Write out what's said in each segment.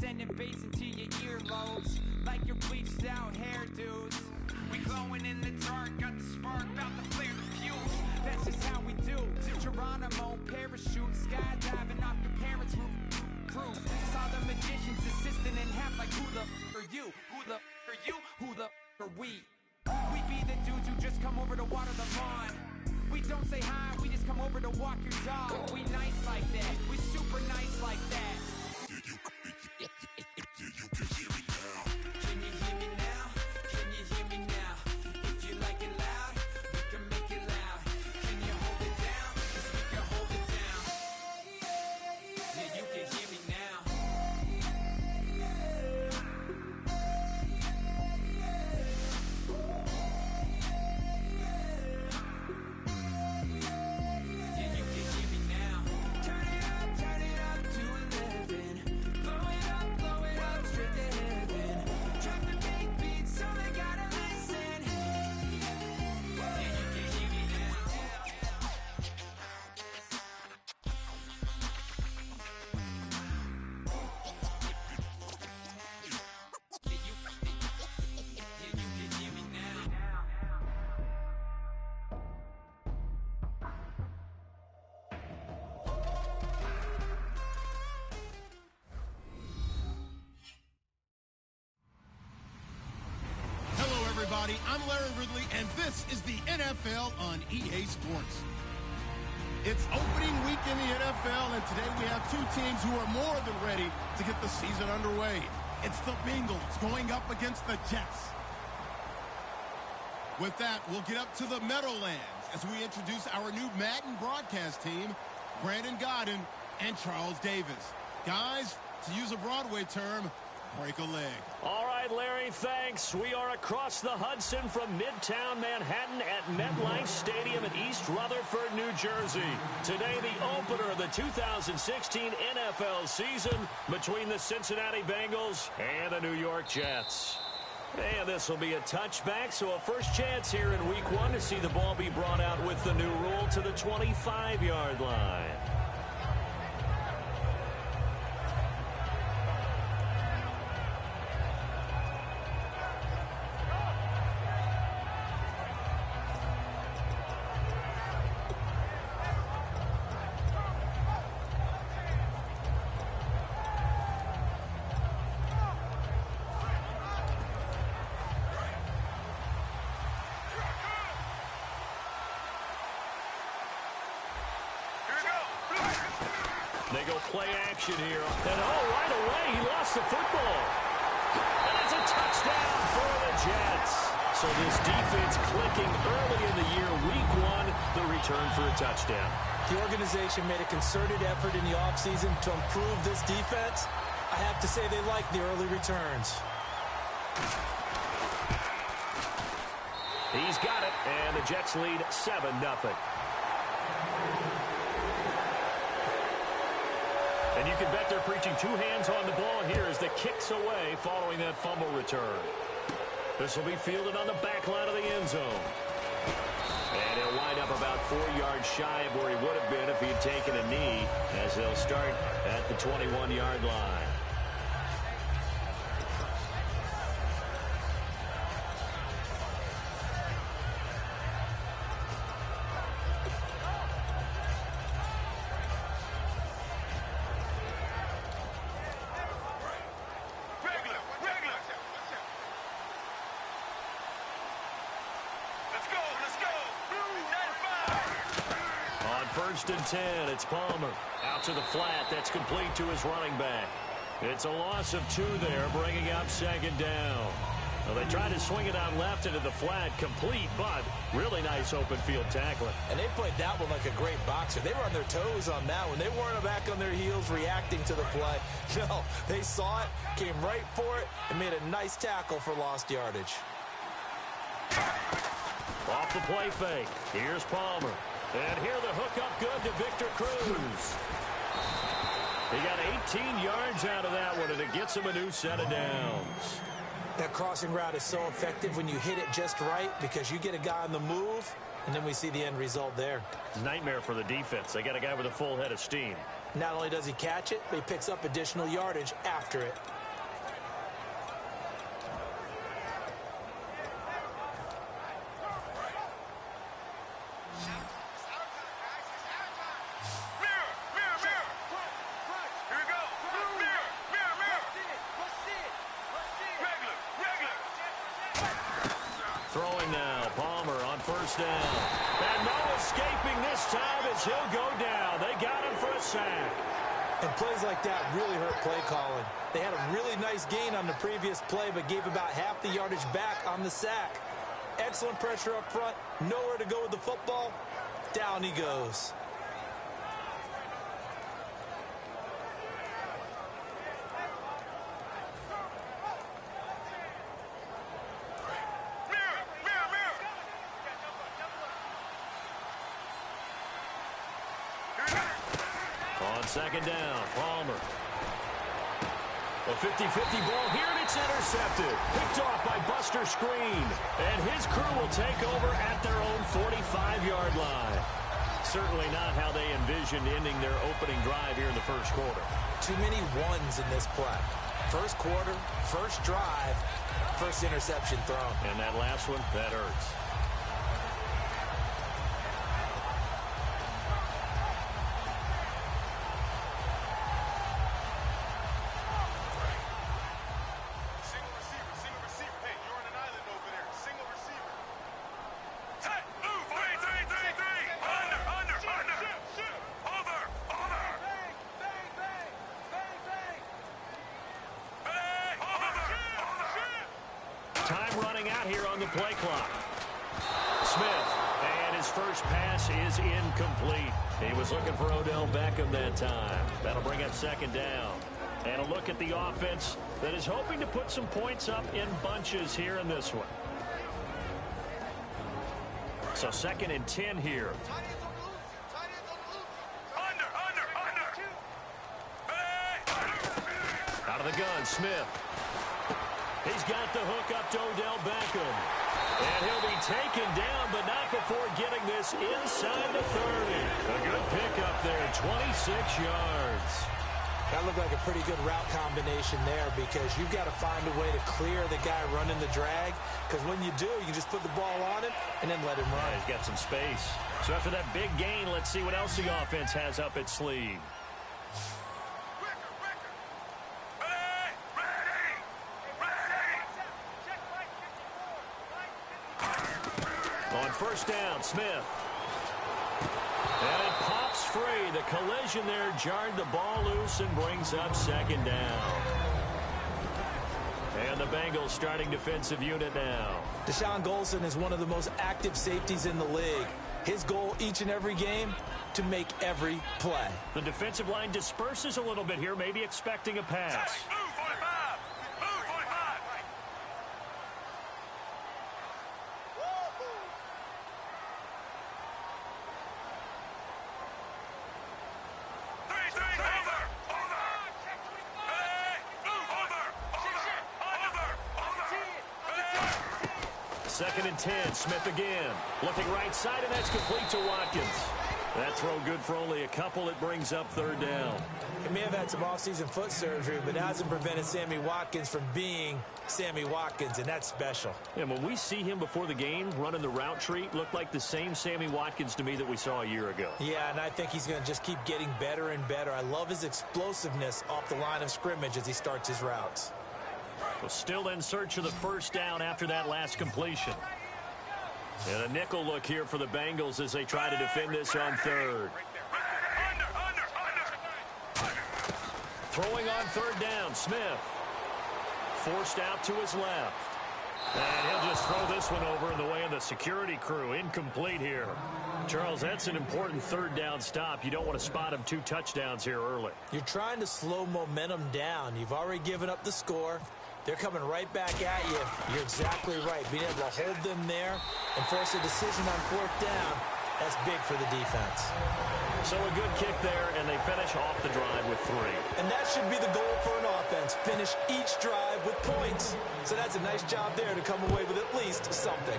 sending bass into your earlobes, like your bleached out hairdos. We glowing in the dark, got the spark, about to flare the fuse. That's just how we do. To Geronimo, parachute, skydiving off your parents' roof. Saw the magician's assistant in half, like who the are you? Who the are you? Who the are we? We be the dudes who just come over to water the lawn. We don't say hi, we just come over to walk your dog. We nice like that, we super nice like that. Can you hear me now? Can you hear me now? If you like it loud, we can make it loud. Can you hold it down? 'Cause we can hold it down. Yeah, you can hear me now. Yeah, you can hear me now. Turn it up to 11. Blow it up straight to heaven. Drop the big beat so they gotta listen. Yeah, you can hear me now. Yeah, you can hear me now. Hello, everybody. I'm Larry Ridley, and this is the NFL on EA Sports. It's opening week in the NFL, and today we have two teams who are more than ready to get the season underway. It's the Bengals going up against the Jets. With that, we'll get up to the Meadowlands as we introduce our new Madden broadcast team, Brandon Godden and Charles Davis. Guys, to use a Broadway term, break a leg. All right, Larry, thanks. We are across the Hudson from Midtown Manhattan at MetLife Stadium in East Rutherford, New Jersey. Today, the opener of the 2016 NFL season between the Cincinnati Bengals and the New York Jets. And this will be a touchback, so a first chance here in week one to see the ball be brought out with the new rule to the 25-yard line. They go play action here. And right away, he lost the football. And it's a touchdown for the Jets. So this defense clicking early in the year, week one, the return for a touchdown. The organization made a concerted effort in the offseason to improve this defense. I have to say they like the early returns. He's got it, and the Jets lead 7-0. And you can bet they're preaching two hands on the ball here as the kick's away following that fumble return. This will be fielded on the back line of the end zone. And he'll wind up about 4 yards shy of where he would have been if he had taken a knee, as they'll start at the 21-yard line. First and 10, it's Palmer. Out to the flat, that's complete to his running back. It's a loss of 2 there, bringing up second down. Well, they tried to swing it out left into the flat, complete, but really nice open field tackling. And they played that one like a great boxer. They were on their toes on that one. They weren't back on their heels reacting to the play. No, they saw it, came right for it, and made a nice tackle for lost yardage. Off the play fake, here's Palmer. And here the hookup good to Victor Cruz. He got 18 yards out of that one, and it gets him a new set of downs. That crossing route is so effective when you hit it just right because you get a guy on the move, And then we see the end result there. Nightmare for the defense. They got a guy with a full head of steam. Not only does he catch it, but he picks up additional yardage after it. Throwing now, Palmer on first down. And no escaping this time as he'll go down. They got him for a sack. And plays like that really hurt play calling. They had a really nice gain on the previous play, but gave about half the yardage back on the sack. Excellent pressure up front. Nowhere to go with the football. Down he goes. On second down, Palmer. A 50-50 ball here, and it's intercepted. Picked off by Buster Screen. And his crew will take over at their own 45-yard line. Certainly not how they envisioned ending their opening drive here in the first quarter. Too many ones in this play. First quarter, first drive, first interception thrown. And that last one, that hurts. Time running out here on the play clock. Smith, and his first pass is incomplete. He was looking for Odell Beckham that time. That'll bring up second down. And a look at the offense that is hoping to put some points up in bunches here in this one. So second and 10 here. Out of the gun, Smith. He's got the hook up to Odell Beckham. And he'll be taken down, but not before getting this inside the 30. A good pickup there, 26 yards. That looked like a pretty good route combination there because you've got to find a way to clear the guy running the drag. Because when you do, you just put the ball on him and then let him run. Yeah, he's got some space. So after that big gain, let's see what else the offense has up its sleeve. On first down, Smith. And it pops free. The collision there jarred the ball loose and brings up second down. And the Bengals starting defensive unit now. Deshaun Golson is one of the most active safeties in the league. His goal each and every game, to make every play. The defensive line disperses a little bit here, maybe expecting a pass. Second and 10, Smith again. Looking right side, and that's complete to Watkins. That throw good for only a couple. It brings up third down. He may have had some offseason foot surgery, but it hasn't prevented Sammy Watkins from being Sammy Watkins, and that's special. And when we see him before the game running the route tree, looked like the same Sammy Watkins to me that we saw a year ago. Yeah, and I think he's going to just keep getting better and better. I love his explosiveness off the line of scrimmage as he starts his routes. Well, still in search of the first down after that last completion. And a nickel look here for the Bengals as they try to defend this on third. Throwing on third down, Smith. Forced out to his left. And he'll just throw this one over in the way of the security crew. Incomplete here. Charles, that's an important third down stop. You don't want to spot him 2 touchdowns here early. You're trying to slow momentum down. You've already given up the score. They're coming right back at you. You're exactly right. Being able to hold them there and force a decision on fourth down, that's big for the defense. So a good kick there, and they finish off the drive with 3. And that should be the goal for an offense. Finish each drive with points. So that's a nice job there to come away with at least something.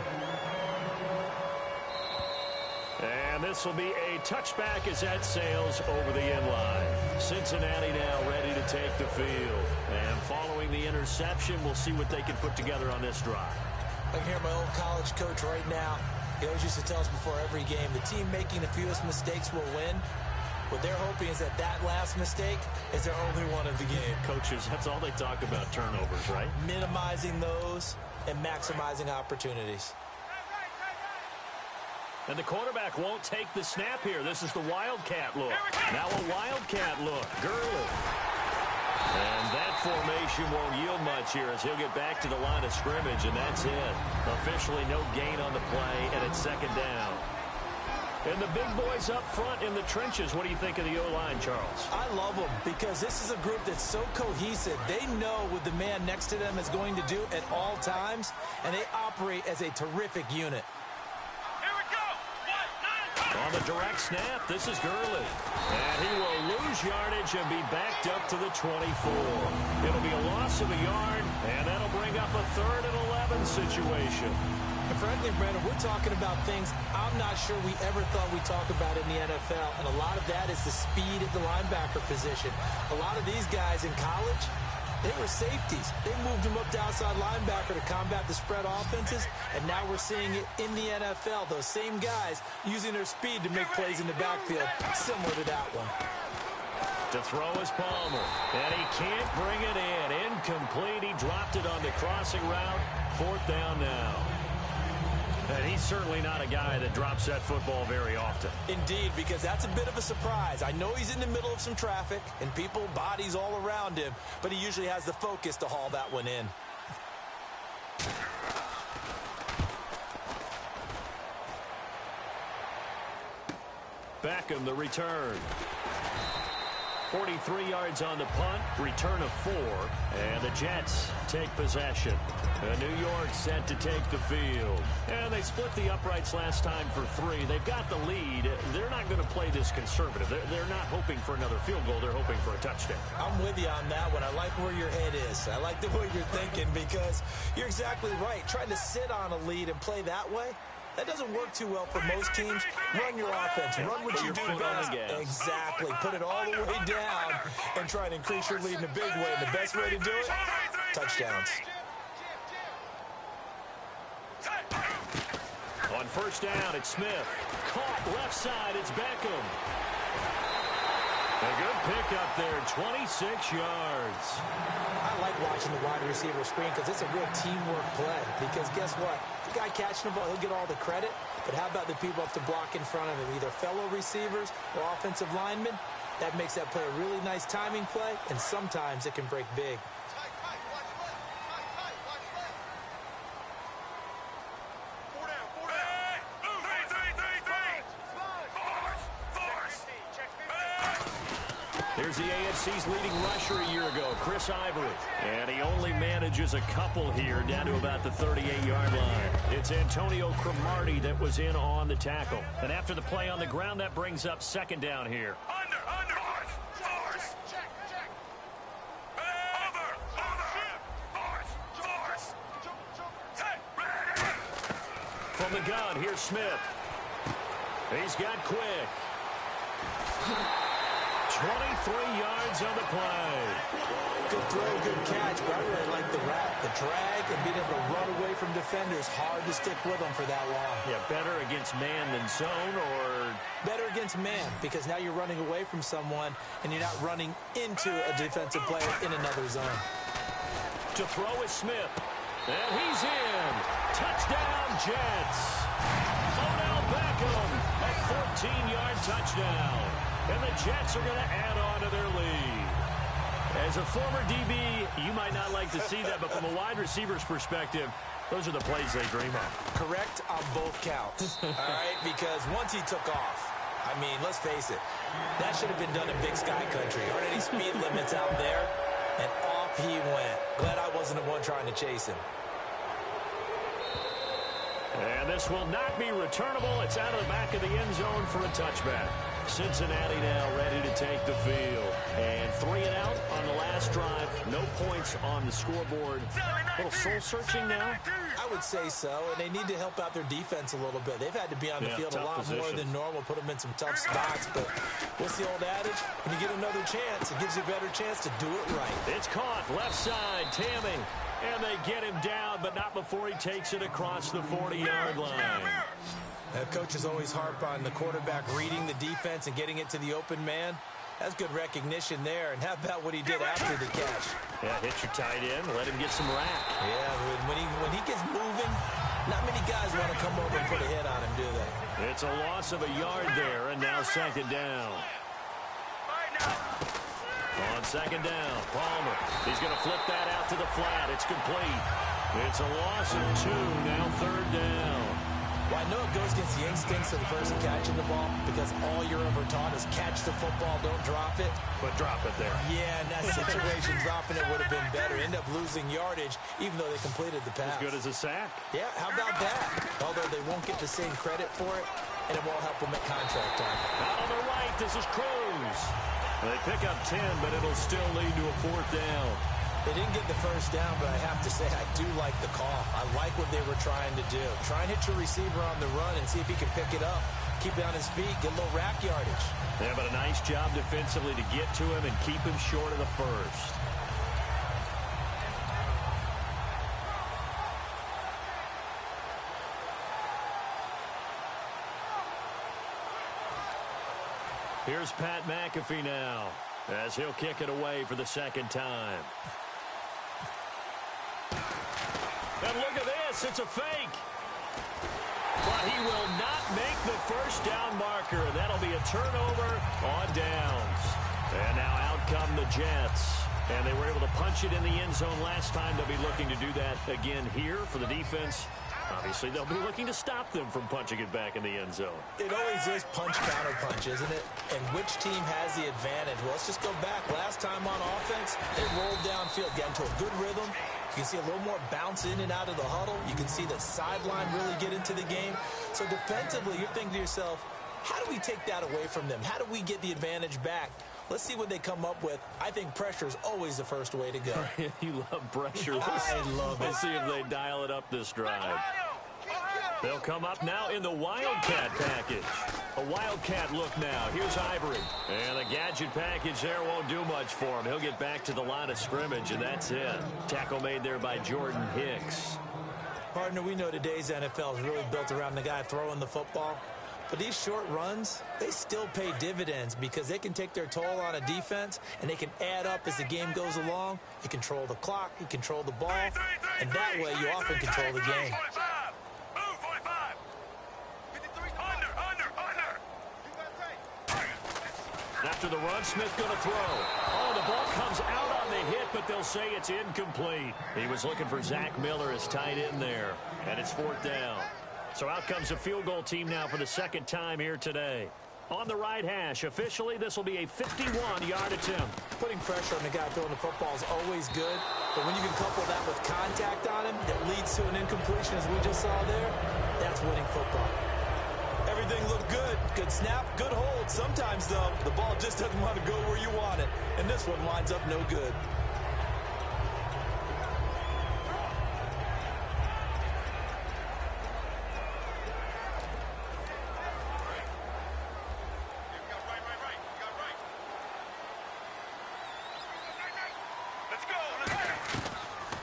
And this will be a touchback as that sails over the end line. Cincinnati now ready to take the field. And following the interception, we'll see what they can put together on this drive. I can hear my old college coach right now. He always used to tell us before every game, the team making the fewest mistakes will win. What they're hoping is that that last mistake is their only one of the game. Coaches, that's all they talk about, turnovers, right? Minimizing those and maximizing opportunities. And the quarterback won't take the snap here. This is the Wildcat look. Now a Wildcat look. Gurley. And that formation won't yield much here as he'll get back to the line of scrimmage, and that's it. Officially no gain on the play, and it's second down. And the big boys up front in the trenches, what do you think of the O-line, Charles? I love them because this is a group that's so cohesive. They know what the man next to them is going to do at all times, and they operate as a terrific unit. On the direct snap, this is Gurley. And he will lose yardage and be backed up to the 24. It'll be a loss of a yard, and that'll bring up a 3rd and 11 situation. And frankly, Brandon, we're talking about things I'm not sure we ever thought we'd talk about in the NFL, and a lot of that is the speed at the linebacker position. A lot of these guys in college, they were safeties. They moved them up to outside linebacker to combat the spread offenses, and now we're seeing it in the NFL. Those same guys using their speed to make plays in the backfield, similar to that one. To throw is Palmer, and he can't bring it in. Incomplete. He dropped it on the crossing route. 4th down now. And he's certainly not a guy that drops that football very often. Indeed, because that's a bit of a surprise. I know he's in the middle of some traffic and people, bodies all around him, but he usually has the focus to haul that one in. Beckham, the return. 43 yards on the punt, return of 4, and the Jets take possession. New York set to take the field. And they split the uprights last time for 3. They've got the lead. They're not going to play this conservative. They're not hoping for another field goal. They're hoping for a touchdown. I'm with you on that one. I like where your head is. I like the way you're thinking because you're exactly right. Trying to sit on a lead and play that way, that doesn't work too well for most teams. Run your offense. Run what you do best. Exactly. Put it all the way down and try and increase your lead in a big way. And the best way to do it, touchdowns. On 1st down, it's Smith. Caught left side, it's Beckham. A good pickup there, 26 yards. I like watching the wide receiver screen because it's a real teamwork play. Because guess what? The guy catching the ball, he'll get all the credit. But how about the people up to block in front of him, either fellow receivers or offensive linemen? That makes that play a really nice timing play, and sometimes it can break big. Here's the AFC's leading rusher a year ago, Chris Ivory. And he only manages a couple here down to about the 38-yard line. It's Antonio Cromartie that was in on the tackle. And after the play on the ground, that brings up 2nd down here. From the gun, here's Smith. He's got Quick. 23 yards on the play. Good throw, good catch, but I really like the route. The drag and being able to run away from defenders. Hard to stick with them for that long. Yeah, better against man than zone, or? Better against man, because now you're running away from someone and you're not running into a defensive player in another zone. To throw is Smith. And he's in. Touchdown, Jets. Odell Beckham, a 14-yard touchdown. And the Jets are going to add on to their lead. As a former DB, you might not like to see that, but from a wide receiver's perspective, those are the plays they dream of. Correct on both counts, all right? Because once he took off, I mean, let's face it, that should have been done in Big Sky Country. Aren't any speed limits out there? And off he went. Glad I wasn't the one trying to chase him. And this will not be returnable. It's out of the back of the end zone for a touchback. Cincinnati now ready to take the field. And 3 and out on the last drive. No points on the scoreboard. A little soul-searching now? I would say so, and they need to help out their defense a little bit. They've had to be on the field a lot more than normal, put them in some tough spots. But what's the old adage? When you get another chance, it gives you a better chance to do it right. It's caught, left side, Tammy. And they get him down, but not before he takes it across the 40-yard line. Coaches always harp on the quarterback reading the defense and getting it to the open man. That's good recognition there. And how about what he did after the catch? Yeah, hit your tight end, let him get some rack. Yeah, when he gets moving, not many guys want to come over and put a hit on him, do they? It's a loss of a yard there, and now second down. On second down, Palmer. He's going to flip that out to the flat. It's complete. It's a loss of 2, now third down. Well, I know it goes against the instincts of the person catching the ball because all you're ever taught is catch the football, don't drop it. But drop it there. Yeah, in that situation, dropping it would have been better. End up losing yardage, even though they completed the pass. As good as a sack. Yeah, how about that? Although they won't get the same credit for it, and it won't help them at contract time. Out on the right, this is Cruz. They pick up 10, but it'll still lead to a fourth down. They didn't get the first down, but I have to say I do like the call. I like what they were trying to do. Try and hit your receiver on the run and see if he can pick it up. Keep it on his feet, get a little rack yardage. Yeah, but a nice job defensively to get to him and keep him short of the first. Here's Pat McAfee now, as he'll kick it away for the second time. And look at this, it's a fake. But he will not make the first down marker. That'll be a turnover on downs. And now out come the Jets. And they were able to punch it in the end zone last time. They'll be looking to do that again here for the defense. Obviously, they'll be looking to stop them from punching it back in the end zone. It always is punch-counter-punch, isn't it? And which team has the advantage? Well, let's just go back. Last time on offense, they rolled downfield, got into a good rhythm. You can see a little more bounce in and out of the huddle. You can see the sideline really get into the game. So defensively, you're thinking to yourself, how do we take that away from them? How do we get the advantage back? Let's see what they come up with. I think pressure is always the first way to go. You love pressure. I love it. Let's see if they dial it up this drive. They'll come up now in the Wildcat package. A Wildcat look now. Here's Ivory. And the gadget package there won't do much for him. He'll get back to the line of scrimmage, and that's it. Tackle made there by Jordan Hicks. Partner, we know today's NFL is really built around the guy throwing the football. But these short runs, they still pay dividends because they can take their toll on a defense, and they can add up as the game goes along. You control the clock, you control the ball, and that way you often control the game. After the run, Smith going to throw. Oh, the ball comes out on the hit, but they'll say it's incomplete. He was looking for Zach Miller as tight end there, and it's fourth down. So out comes the field goal team now for the second time here today. On the right hash, officially, this will be a 51-yard attempt. Putting pressure on the guy throwing the football is always good, but when you can couple that with contact on him that leads to an incompletion, as we just saw there, that's winning football. Everything looked good. Good snap, good hold. Sometimes, though, the ball just doesn't want to go where you want it, and this one winds up no good.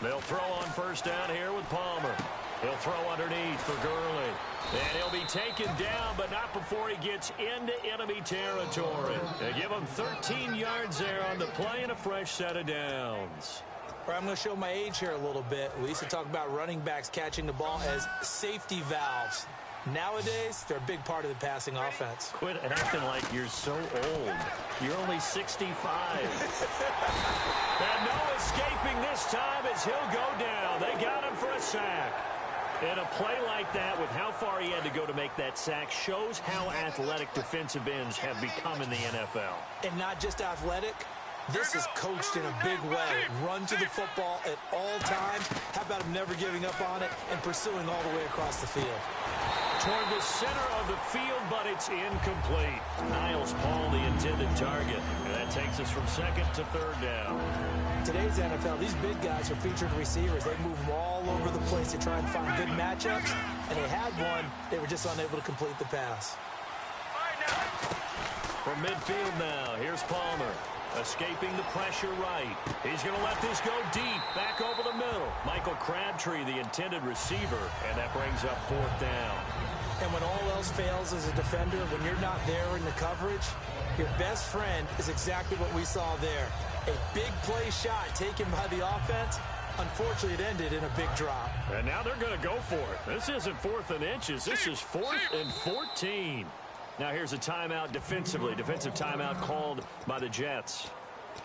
They'll throw on first down here with Palmer. He'll throw underneath for Gurley. And he'll be taken down, but not before he gets into enemy territory. They give him 13 yards there on the play and a fresh set of downs. All right, I'm going to show my age here a little bit. We used to talk about running backs catching the ball as safety valves. Nowadays, they're a big part of the passing offense. Quit acting like you're so old. You're only 65. And no escaping this time as he'll go down. They got him for a sack. And a play like that, with how far he had to go to make that sack, shows how athletic defensive ends have become in the NFL. And not just athletic. This is coached in a big way. Run to the football at all times. How about him never giving up on it and pursuing all the way across the field? toward the center of the field, but it's incomplete. Niles Paul, the intended target. And that takes us from second to third down. Today's NFL, these big guys are featured receivers. They move them all over the place to try and find good matchups. And they had one. They were just unable to complete the pass. From midfield now, here's Palmer. Escaping the pressure right. He's going to let this go deep. Back over the middle. Michael Crabtree, the intended receiver. And that brings up fourth down. And when all else fails as a defender, when you're not there in the coverage, your best friend is exactly what we saw there. A big play shot taken by the offense. Unfortunately, it ended in a big drop. And now they're going to go for it. This isn't 4th and inches. This is 4th and 14. Now here's a timeout defensively. Defensive timeout called by the Jets.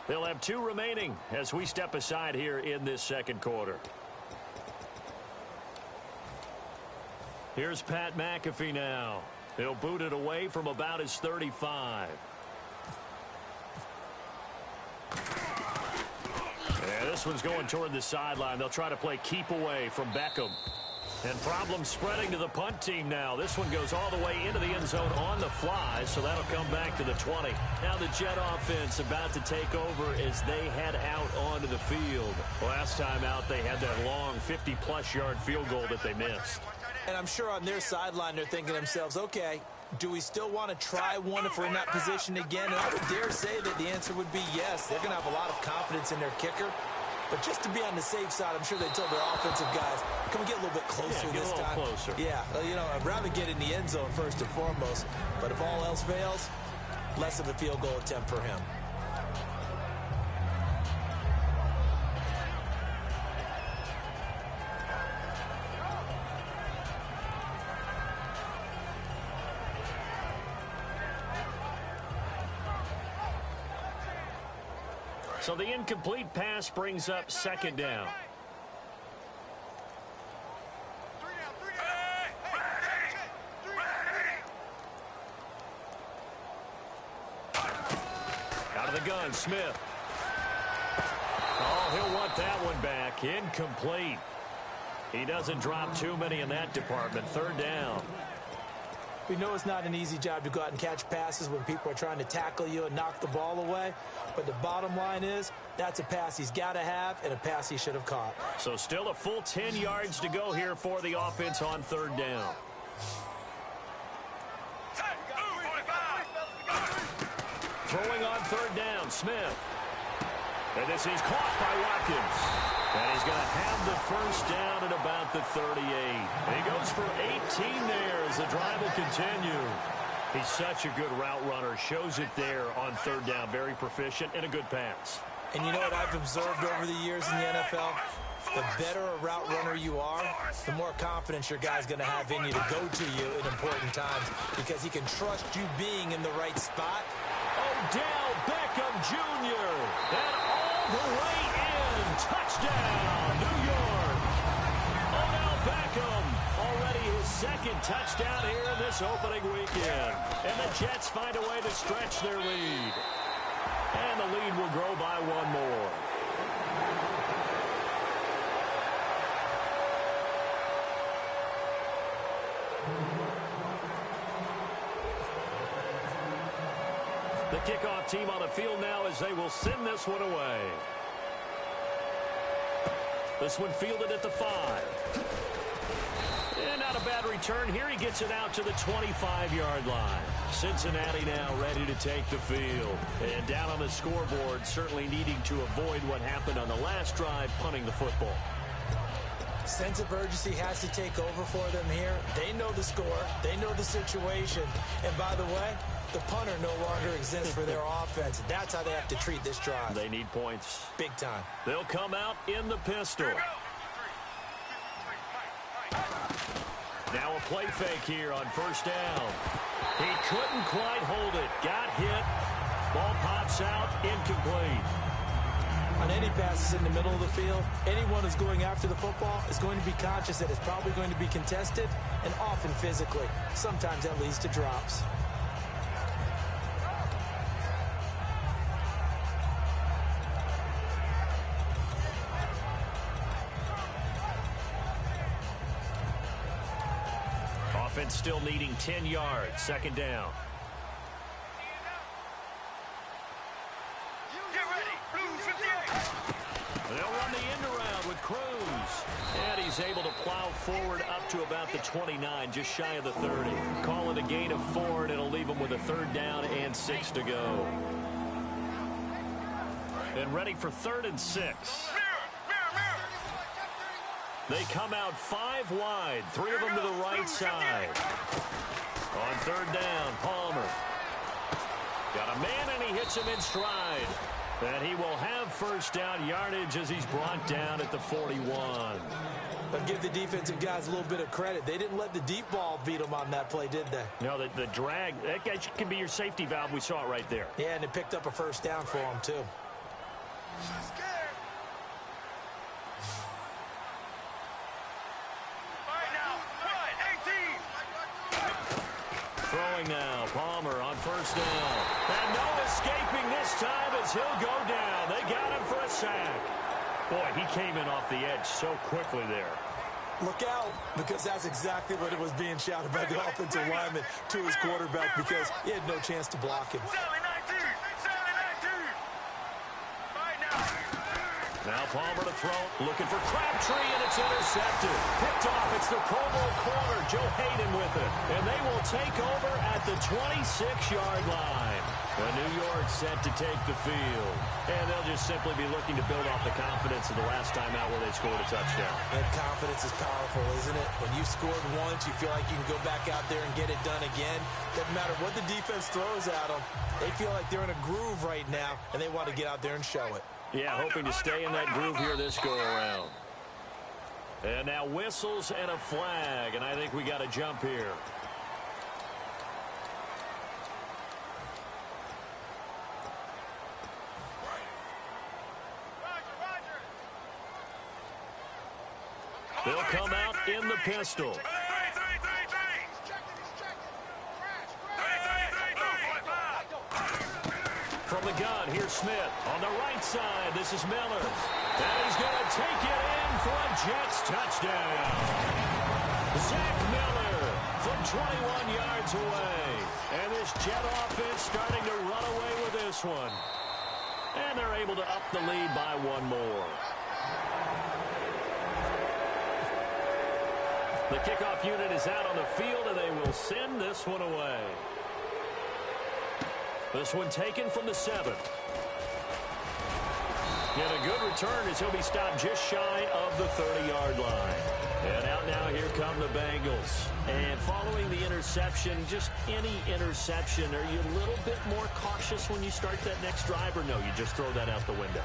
They'll have 2 remaining as we step aside here in this second quarter. Here's Pat McAfee now. He'll boot it away from about his 35. Yeah, this one's going toward the sideline. They'll try to play keep away from Beckham. And problems spreading to the punt team now. This one goes all the way into the end zone on the fly, so that'll come back to the 20. Now the Jet offense about to take over as they head out onto the field. Last time out, they had that long 50-plus yard field goal that they missed. And I'm sure on their sideline they're thinking to themselves, okay, do we still want to try one if we're in that position again? And I would dare say that the answer would be yes. They're going to have a lot of confidence in their kicker. But just to be on the safe side, I'm sure they told their offensive guys, can we get a little bit closer this time? Closer. Yeah, well, you know, I'd rather get in the end zone first and foremost. But if all else fails, less of a field goal attempt for him. So the incomplete pass brings up second down. Out of the gun, Smith. Oh, he'll want that one back. Incomplete. He doesn't drop too many in that department. Third down. We know it's not an easy job to go out and catch passes when people are trying to tackle you and knock the ball away. But the bottom line is, that's a pass he's got to have and a pass he should have caught. So still a full 10 yards to go here for the offense on third down. Throwing on third down, Smith. And this is caught by Watkins. And he's going to have the first down at about the 38. And he goes for 18 there as the drive will continue. He's such a good route runner. Shows it there on third down. Very proficient and a good pass. And you know what I've observed over the years in the NFL? The better a route runner you are, the more confidence your guy's going to have in you to go to you in important times because he can trust you being in the right spot. Odell Beckham Jr. And all the way in. Touchdown, New York. Odell Beckham, already his second touchdown here in this opening weekend. And the Jets find a way to stretch their lead. And the lead will grow by one more. The kickoff team on the field now as they will send this one away. This one fielded at the 5. And not a bad return here. He gets it out to the 25-yard line. Cincinnati now ready to take the field. And down on the scoreboard, certainly needing to avoid what happened on the last drive, punting the football. Sense of urgency has to take over for them here. They know the score. They know the situation. And by the way, the punter no longer exists for their offense. That's how they have to treat this drive. They need points. Big time. They'll come out in the pistol. Now a play fake here on first down. He couldn't quite hold it. Got hit. Ball pops out. Incomplete. On any passes in the middle of the field, anyone who's going after the football is going to be conscious that it's probably going to be contested and often physically. Sometimes that leads to drops. offense still needing 10 yards. Second down. Get ready. Blue 58. They'll run the end around with Cruz. And he's able to plow forward up to about the 29, just shy of the 30. Call it a gain of 4, and it'll leave him with a third down and 6 to go. And ready for 3rd and 6. They come out 5 wide, 3 of them to the right side. On 3rd down, Palmer. Got a man, and he hits him in stride. And he will have first down yardage as he's brought down at the 41. But give the defensive guys a little bit of credit. They didn't let the deep ball beat them on that play, did they? No, the drag, that guy can be your safety valve. We saw it right there. Yeah, and it picked up a first down for him, too. Throwing now, Palmer on first down. And no escaping this time as he'll go down. They got him for a sack. Boy, he came in off the edge so quickly there. Look out, because that's exactly what it was being shouted by the offensive lineman to his quarterback, because he had no chance to block him. Now Palmer to throw, looking for Crabtree, and it's intercepted. Picked off, it's the Pro Bowl corner, Joe Hayden with it. And they will take over at the 26-yard line. New York set to take the field. And they'll just simply be looking to build off the confidence of the last time out where they scored a touchdown. And confidence is powerful, isn't it? When you scored once, you feel like you can go back out there and get it done again. Doesn't matter what the defense throws at them. They feel like they're in a groove right now, and they want to get out there and show it. Yeah, hoping to stay in that groove here this go-around. And now whistles and a flag, and I think we got a jump here. They'll come out in the pistol. From the gun, here's Smith. On the right side, this is Miller. And he's going to take it in for a Jets touchdown. Zach Miller from 21 yards away. And this Jet offense starting to run away with this one. And they're able to up the lead by 1 more. The kickoff unit is out on the field, and they will send this one away. This one taken from the 7. And a good return as he'll be stopped just shy of the 30-yard line. And out now, here come the Bengals. And following the interception, just any interception, are you a little bit more cautious when you start that next drive, or no, you just throw that out the window?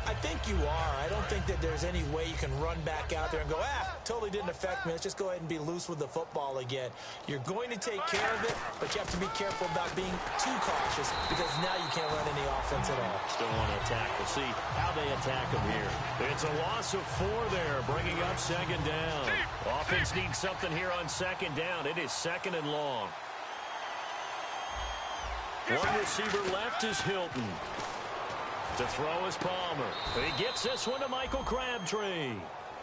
I think you are. I don't think that there's any way you can run back out there and go, totally didn't affect me. Let's just go ahead and be loose with the football again. You're going to take care of it, but you have to be careful about being too cautious, because now you can't run any offense at all. Still want to attack. We'll see how they attack them here. It's a loss of 4 there, bringing up 2nd down. Offense needs something here on 2nd down. It is 2nd and long. One receiver left is Hilton. To throw is Palmer. He gets this one to Michael Crabtree.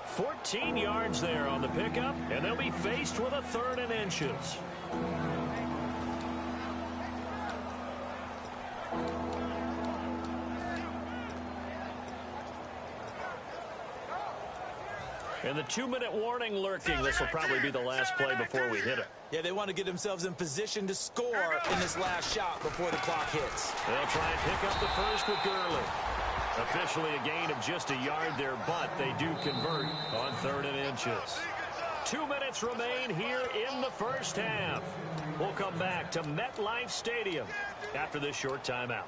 14 yards there on the pickup, and they'll be faced with a 3rd and inches. And the 2-minute warning lurking. This will probably be the last play before we hit it. Yeah, they want to get themselves in position to score in this last shot before the clock hits. They'll try and pick up the first with Gurley. Officially a gain of just a yard there, but they do convert on 3rd and inches. 2 minutes remain here in the first half. We'll come back to MetLife Stadium after this short timeout.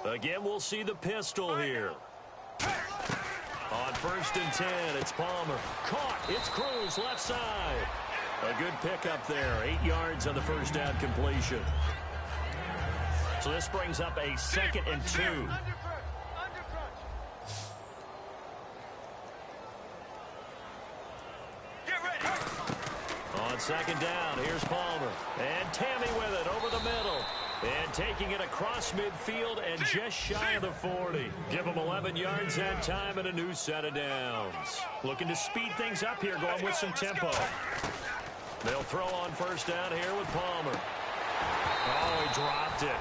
Again, we'll see the pistol here. On 1st and 10, it's Palmer. Caught. It's Cruz, left side. A good pickup there. 8 yards on the first down completion. So this brings up a 2nd and 2. On On second down, here's Palmer. And Tammy with it over the middle. And taking it across midfield and just shy of the 40. Give them 11 yards that time and a new set of downs. Looking to speed things up here, going with some tempo. They'll throw on first down here with Palmer. Oh, he dropped it.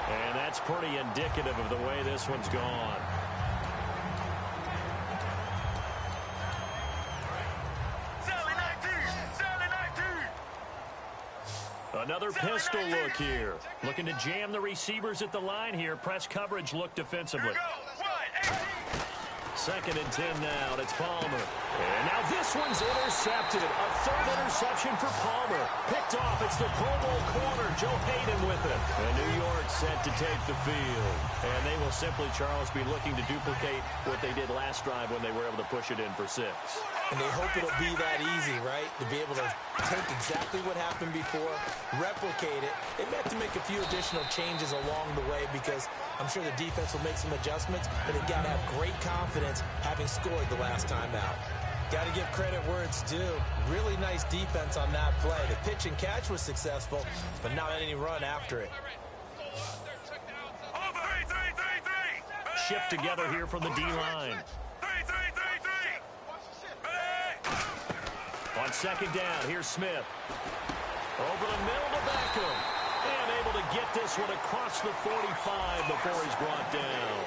And that's pretty indicative of the way this one's gone. Another pistol look here. Looking to jam the receivers at the line here. Press coverage look defensively. Second and 10 now. It's Palmer. And now this one's intercepted. A third interception for Palmer. Picked off. It's the Pro Bowl corner, Joe Hayden with it. And New York set to take the field. And they will simply, Charles, be looking to duplicate what they did last drive when they were able to push it in for 6. And they hope it'll be that easy, right? To be able to take exactly what happened before, replicate it. They may have to make a few additional changes along the way because I'm sure the defense will make some adjustments, but they've got to have great confidence having scored the last time out. Got to give credit where it's due. Really nice defense on that play. The pitch and catch was successful, but not any run after it. Shift together here from the D-line. On second down, here's Smith. Over the middle to Beckham. And able to get this one across the 45 before he's brought down.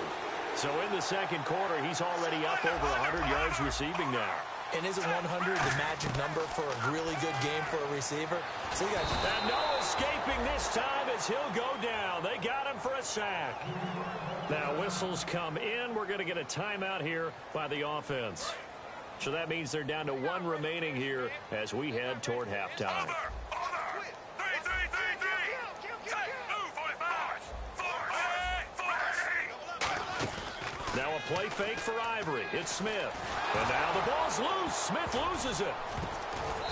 So in the second quarter, he's already up over 100 yards receiving now. And isn't 100 the magic number for a really good game for a receiver? So you guys, and no escaping this time as he'll go down. They got him for a sack. Now whistles come in. We're going to get a timeout here by the offense. So that means they're down to 1 remaining here as we head toward halftime. Now a play fake for Ivory. It's Smith. And now the ball's loose. Smith loses it.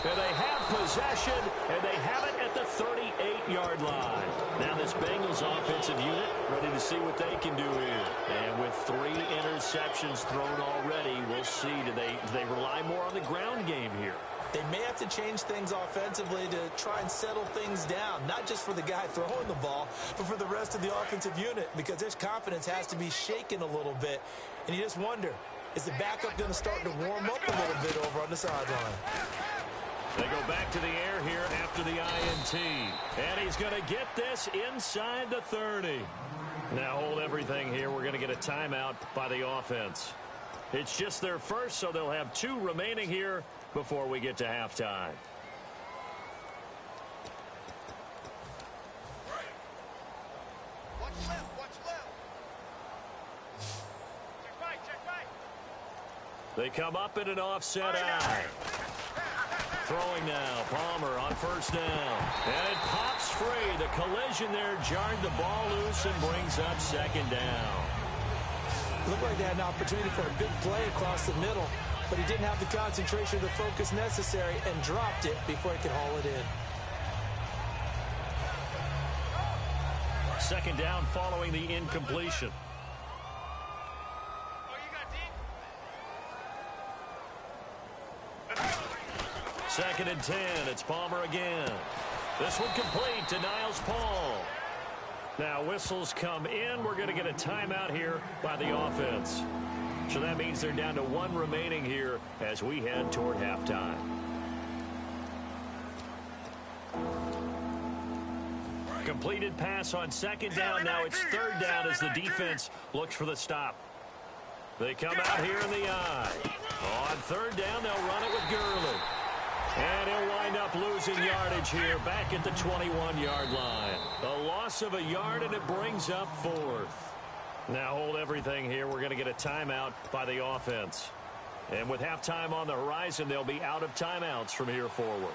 And they have possession, and they have it at the 38-yard line. Now this Bengals offensive unit ready to see what they can do here. And with 3 interceptions thrown already, we'll see. Do they rely more on the ground game here? They may have to change things offensively to try and settle things down, not just for the guy throwing the ball, but for the rest of the offensive unit, because their confidence has to be shaken a little bit. And you just wonder, is the backup going to start to warm up a little bit over on the sideline? They go back to the air here after the INT. And he's going to get this inside the 30. Now hold everything here. We're going to get a timeout by the offense. It's just their first, so they'll have 2 remaining here before we get to halftime. Watch left, watch left. Check right. They come up in an offset eye. Throwing now, Palmer on first down. And it pops free. The collision there jarred the ball loose and brings up second down. Looked like they had an opportunity for a big play across the middle, but he didn't have the concentration or the focus necessary and dropped it before he could haul it in. Second down following the incompletion. Second and 10. It's Palmer again. This one complete to Niles Paul. Now whistles come in. We're going to get a timeout here by the offense. So that means they're down to 1 remaining here as we head toward halftime. Completed pass on second down. Now it's third down as the defense looks for the stop. They come out here in the eye. On third down, they'll run it with Gurley. And he'll wind up losing yardage here back at the 21-yard line. A loss of a yard, and it brings up 4th. Now hold everything here. We're going to get a timeout by the offense. And with halftime on the horizon, they'll be out of timeouts from here forward.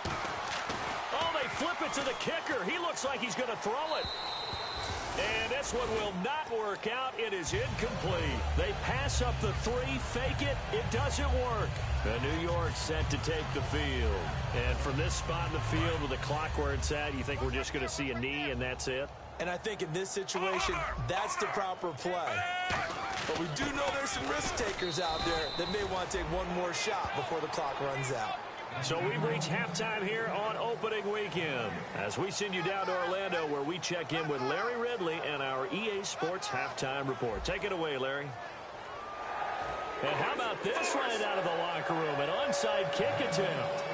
Oh, they flip it to the kicker. He looks like he's going to throw it. And this one will not work out. It is incomplete. They pass up the 3, fake it. It doesn't work. And New York set to take the field. And from this spot in the field with the clock where it's at, you think we're just going to see a knee and that's it? And I think in this situation, that's the proper play. But we do know there's some risk takers out there that may want to take one more shot before the clock runs out. So we've reached halftime here on opening weekend as we send you down to Orlando where we check in with Larry Ridley and our EA Sports halftime report. Take it away, Larry. And how about this right out of the locker room? An onside kick attempt.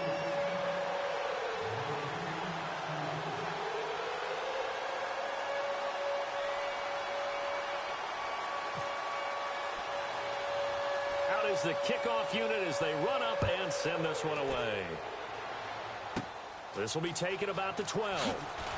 Out is the kickoff unit as they run up and send this one away. This will be taken about the 12.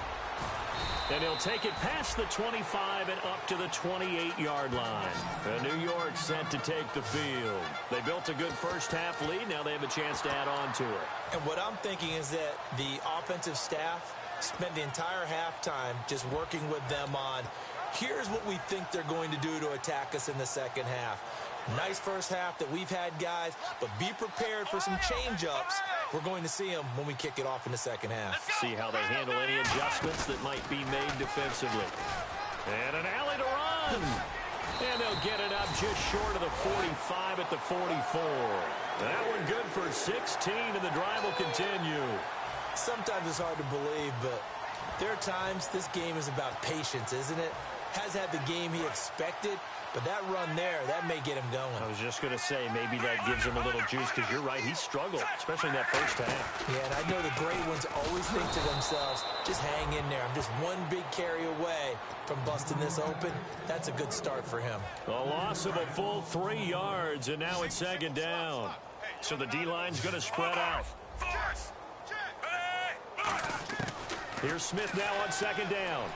And he'll take it past the 25 and up to the 28-yard line. And New York set to take the field. They built a good first-half lead. Now they have a chance to add on to it. And what I'm thinking is that the offensive staff spent the entire halftime just working with them on, here's what we think they're going to do to attack us in the second half. Nice first half that we've had, guys, but be prepared for some change-ups. We're going to see them when we kick it off in the second half. See how they handle any adjustments that might be made defensively. And an alley to run. And they'll get it up just short of the 45 at the 44. That one good for 16, and the drive will continue. Sometimes it's hard to believe, but there are times this game is about patience, isn't it? Has had the game he expected, but that run there, that may get him going. I was just going to say, maybe that gives him a little juice, because you're right, he struggled, especially in that first half. Yeah, and I know the great ones always think to themselves, just hang in there. I'm just one big carry away from busting this open. That's a good start for him. A loss of a full 3 yards, and now it's second down. So the D-line's going to spread out. Here's Smith now on second down.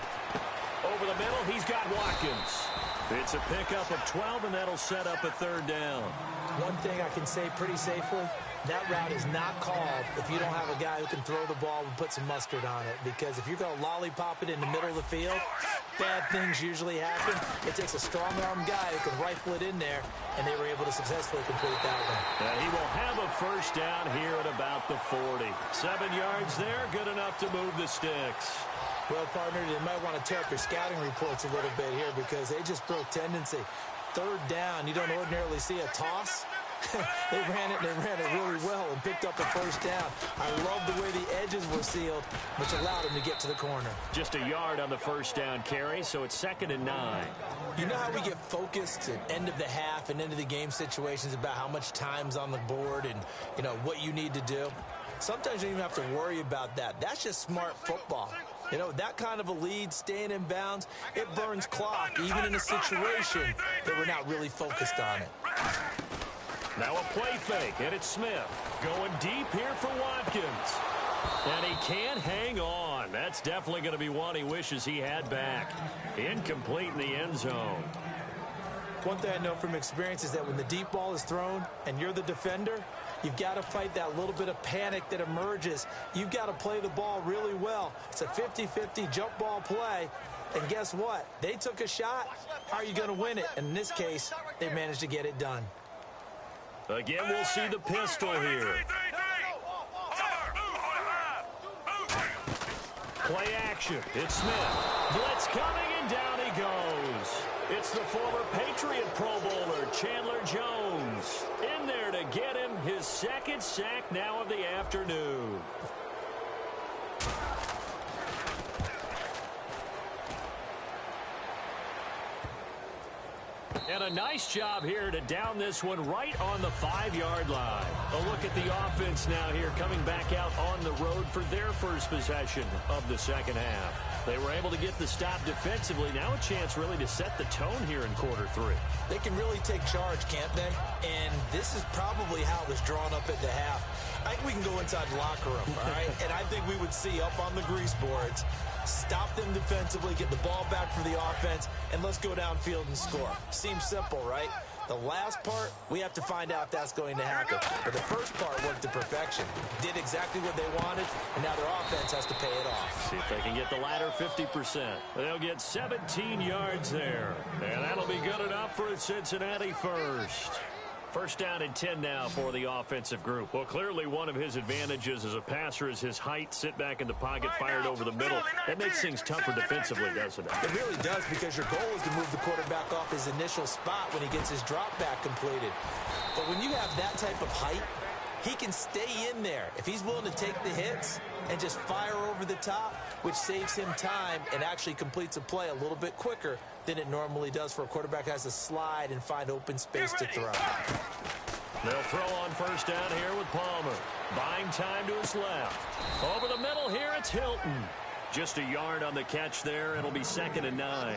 Over the middle, he's got Watkins. It's a pickup of 12, and that'll set up a third down. One thing I can say pretty safely, that route is not called if you don't have a guy who can throw the ball and put some mustard on it. Because if you're going to lollipop it in the middle of the field, bad things usually happen. It takes a strong-arm guy who can rifle it in there, and they were able to successfully complete that one. He will have a first down here at about the 40. 7 yards there, good enough to move the sticks. Well, partner, you might want to tear up your scouting reports a little bit here because they just broke tendency. Third down, you don't ordinarily see a toss. They ran it really well and picked up the first down. I love the way the edges were sealed, which allowed him to get to the corner. Just a yard on the first down carry, so it's 2nd and 9. You know how we get focused at end of the half and end of the game situations about how much time's on the board and, you know, what you need to do? Sometimes you don't even have to worry about that. That's just smart football. You know, that kind of a lead, staying in bounds, it burns clock, even in a situation that we're not really focused on it. Now a play fake, and it's Smith. Going deep here for Watkins. And he can't hang on. That's definitely going to be one he wishes he had back. Incomplete in the end zone. One thing I know from experience is that when the deep ball is thrown and you're the defender, you've got to fight that little bit of panic that emerges. You've got to play the ball really well. It's a 50-50 jump ball play. And guess what? They took a shot. How are you going to win it? And in this case, they managed to get it done. Again, we'll see the pistol here. Play action. It's Smith. Blitz coming, and down he goes. It's the former Patriot Pro Bowler, Chandler Jones. In there to get him his second sack now of the afternoon. And a nice job here to down this one right on the 5-yard line. A look at the offense now here coming back out on the road for their first possession of the second half. They were able to get the stop defensively. Now a chance really to set the tone here in quarter 3. They can really take charge, can't they? And this is probably how it was drawn up at the half. I think we can go inside the locker room, all right? And I think we would see up on the grease boards, stop them defensively, get the ball back for the offense, and let's go downfield and score. Seems simple, right? The last part, we have to find out if that's going to happen. But the first part worked to perfection. Did exactly what they wanted, and now their offense has to pay it off. See if they can get the latter 50%. They'll get 17 yards there. And that'll be good enough for a Cincinnati first. First down and 10 now for the offensive group. Well, clearly one of his advantages as a passer is his height. Sit back in the pocket, fired over the middle. That makes things tougher defensively, doesn't it? It really does, because your goal is to move the quarterback off his initial spot when he gets his drop back completed. But when you have that type of height, he can stay in there if he's willing to take the hits and just fire over the top, which saves him time and actually completes a play a little bit quicker than it normally does for a quarterback who has to slide and find open space to throw. They'll throw on first down here with Palmer. Buying time to his left. Over the middle here, it's Hilton. Just a yard on the catch there. It'll be 2nd and 9.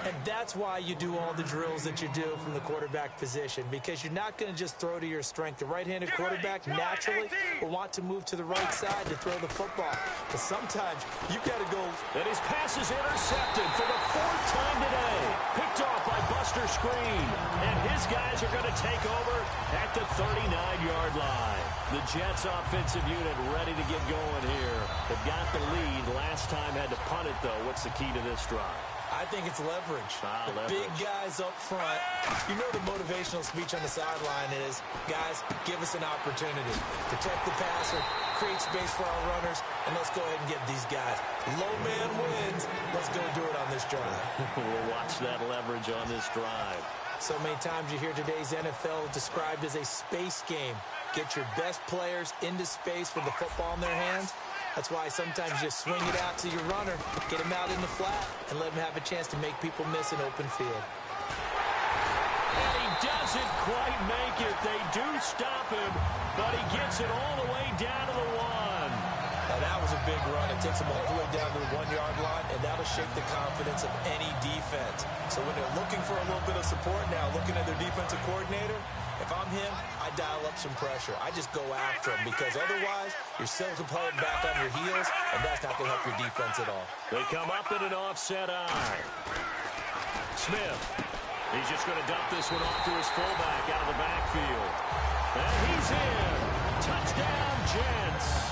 And that's why you do all the drills that you do from the quarterback position, because you're not going to just throw to your strength. The right-handed quarterback naturally will want to move to the right side to throw the football. But sometimes you've got to go. And his pass is intercepted for the 4th time today. Picked off by Buster Screen. And his guys are going to take over at the 39-yard line. The Jets offensive unit ready to get going here. They've got the lead. Last time had to punt it, though. What's the key to this drive? I think it's leverage. Leverage. Big guys up front. You know the motivational speech on the sideline is, guys, give us an opportunity. Protect the passer, create space for our runners, and let's go ahead and get these guys. Low man wins. Let's go do it on this drive. We'll watch that leverage on this drive. So many times you hear today's NFL described as a space game. Get your best players into space with the football in their hands. That's why sometimes you swing it out to your runner, get him out in the flat, and let him have a chance to make people miss an open field. And he doesn't quite make it. They do stop him, but he gets it all the way down to the 1. Now that was a big run. It takes them all the way down to the 1-yard line, and that'll shake the confidence of any defense. So when they're looking for a little bit of support now, looking at their defensive coordinator, if I'm him, I dial up some pressure. I just go after him, because otherwise you're still playing back on your heels, and that's not going to help your defense at all. They come up in an offset eye. Smith. He's just going to dump this one off to his fullback out of the backfield. And he's in. Touchdown, Jets.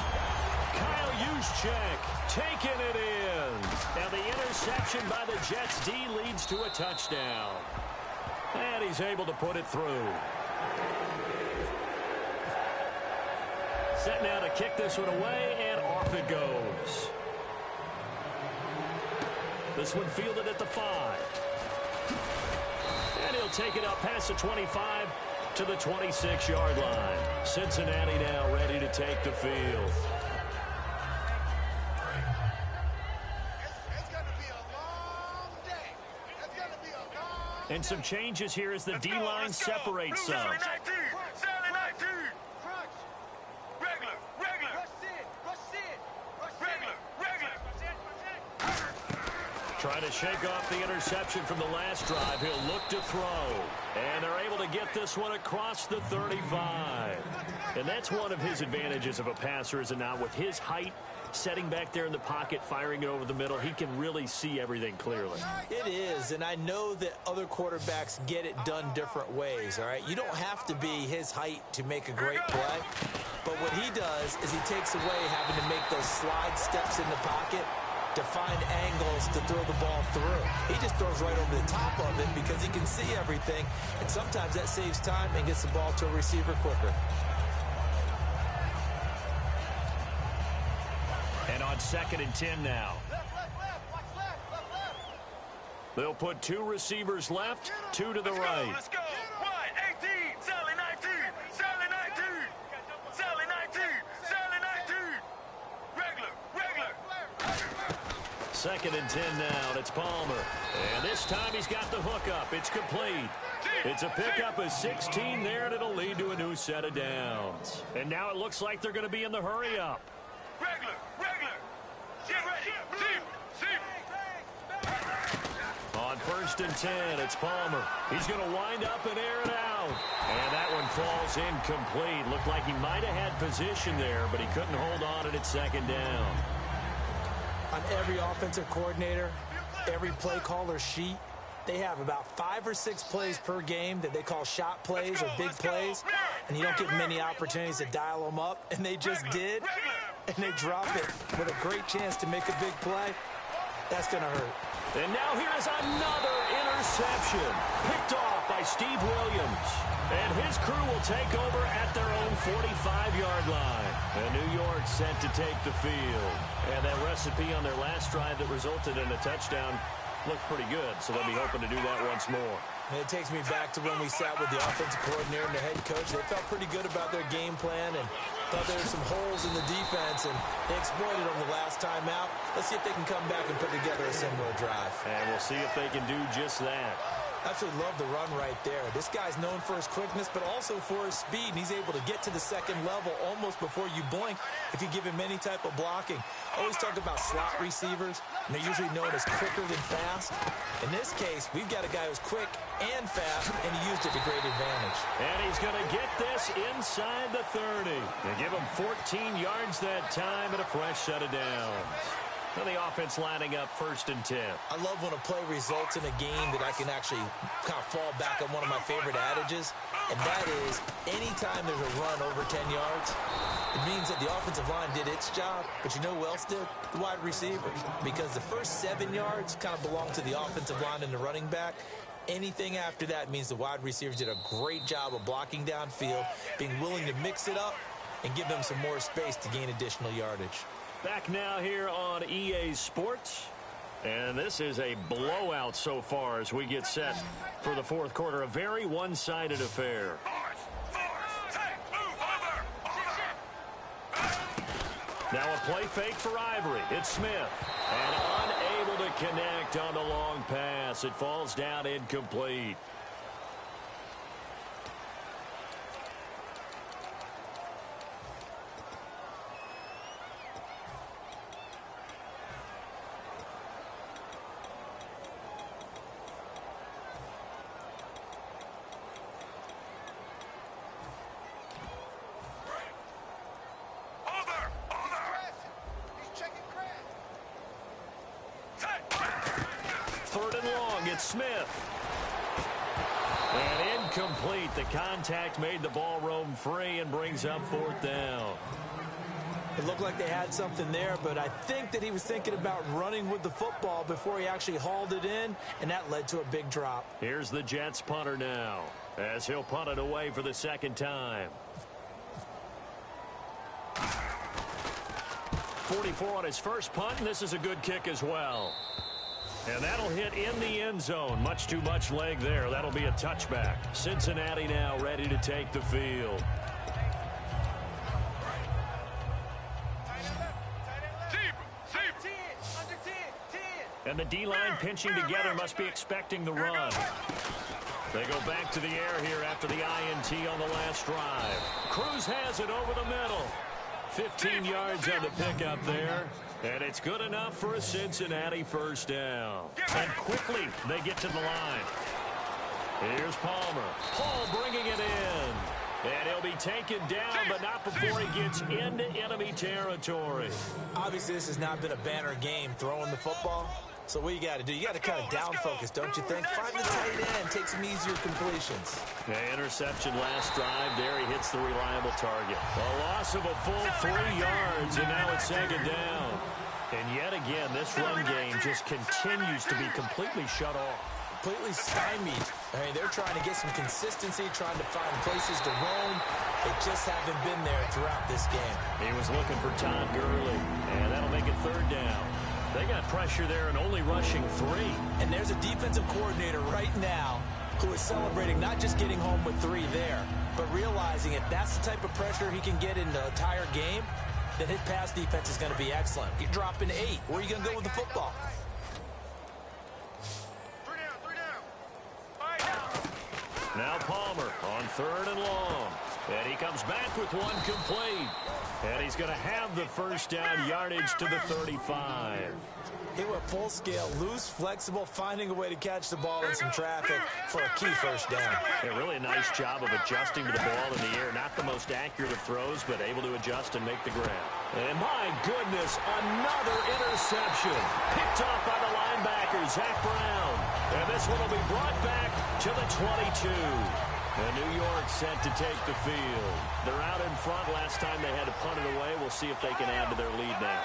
Kyle Juszczyk taking it in. Now the interception by the Jets D leads to a touchdown. And he's able to put it through. Set now to kick this one away, and off it goes. This one fielded at the 5. And he'll take it up past the 25 to the 26-yard line. Cincinnati now ready to take the field. And some changes here as the D-line separates some. Trying to shake off the interception from the last drive. He'll look to throw. And they're able to get this one across the 35. And that's one of his advantages of a passer, is it not? With his height, setting back there in the pocket, firing it over the middle, he can really see everything clearly. It is, and I know that other quarterbacks get it done different ways, all right? You don't have to be his height to make a great play, but what he does is he takes away having to make those slide steps in the pocket to find angles to throw the ball through. He just throws right over the top of it because he can see everything, and sometimes that saves time and gets the ball to a receiver quicker. And on 2nd and 10 now. They'll put 2 receivers left, 2 to the right. Let's go. 1, 18, Sally 19, Sally 19, Sally 19, Sally 19. Regular. 2nd and 10 now, and it's Palmer. And this time he's got the hookup. It's complete. It's a pickup of 16 there, and it'll lead to a new set of downs. And now it looks like they're going to be in the hurry-up. Regular. Get ready. On 1st and 10, it's Palmer. He's going to wind up and air it out. And that one falls incomplete. Looked like he might have had position there, but he couldn't hold on it at 2nd down. On every offensive coordinator, every play caller sheet, they have about 5 or 6 plays per game that they call shot plays or big plays, and you don't get many opportunities to dial them up, and they just did, and they drop it with a great chance to make a big play. That's going to hurt. And now here is another interception. Picked off off by Steve Williams. And his crew will take over at their own 45-yard line. And New York set to take the field. And that recipe on their last drive that resulted in a touchdown looked pretty good, so they'll be hoping to do that once more. And it takes me back to when we sat with the offensive coordinator and the head coach. They felt pretty good about their game plan and thought there were some holes in the defense, and they exploited them the last time out. Let's see if they can come back and put together a similar drive. And we'll see if they can do just that. Absolutely love the run right there. This guy's known for his quickness, but also for his speed, and he's able to get to the second level almost before you blink if you give him any type of blocking. Always talk about slot receivers, and they're usually known as quicker than fast. In this case, we've got a guy who's quick and fast, and he used it to great advantage. And he's going to get this inside the 30. They give him 14 yards that time and a fresh set of downs. And the offense lining up 1st and 10. I love when a play results in a game that I can actually kind of fall back on one of my favorite adages, and that is anytime there's a run over 10 yards, it means that the offensive line did its job, but you know who else did? The wide receivers. Because the first 7 yards kind of belong to the offensive line and the running back. Anything after that means the wide receivers did a great job of blocking downfield, being willing to mix it up, and give them some more space to gain additional yardage. Back now here on EA Sports. And this is a blowout so far as we get set for the fourth quarter. A very one-sided affair. Now a play fake for Ivory. It's Smith. And unable to connect on the long pass. It falls down incomplete. Smith. And incomplete. The contact made the ball roam free and brings up 4th down. It looked like they had something there, but I think that he was thinking about running with the football before he actually hauled it in, and that led to a big drop. Here's the Jets punter now, as he'll punt it away for the 2nd time. 44 on his first punt, and this is a good kick as well. And that'll hit in the end zone. Much too much leg there. That'll be a touchback. Cincinnati now ready to take the field. And the D-line pinching together must be expecting the run. They go back to the air here after the INT on the last drive. Cruz has it over the middle. 15 yards on the pickup there. And it's good enough for a Cincinnati 1st down. And quickly they get to the line. Here's Palmer. Paul bringing it in. And he'll be taken down, but not before he gets into enemy territory. Obviously, this has not been a banner game throwing the football. So what you got to do, you got to kind of down focus, don't you think? Find the tight end, take some easier completions. The interception last drive there. He hits the reliable target. A loss of a full 3 yards, and now it's 2nd down. And yet again, this run game just continues to be completely shut off. Completely stymied. I mean, they're trying to get some consistency, trying to find places to roam. They just haven't been there throughout this game. He was looking for Todd Gurley, and that'll make it 3rd down. They got pressure there and only rushing 3. And there's a defensive coordinator right now who is celebrating not just getting home with 3 there, but realizing if that's the type of pressure he can get in the entire game, then his pass defense is going to be excellent. You're dropping 8. Where are you going to go with the football? 3 down. Now Palmer on 3rd and long. And he comes back with 1 complete. And he's going to have the 1st down yardage to the 35. He went full scale, loose, flexible, finding a way to catch the ball in some traffic for a key 1st down. Yeah, really a nice job of adjusting to the ball in the air. Not the most accurate of throws, but able to adjust and make the grab. And my goodness, another interception. Picked off by the linebacker, Zach Brown. And this one will be brought back to the 22. And New York set to take the field. They're out in front. Last time they had to punt it away. We'll see if they can add to their lead now.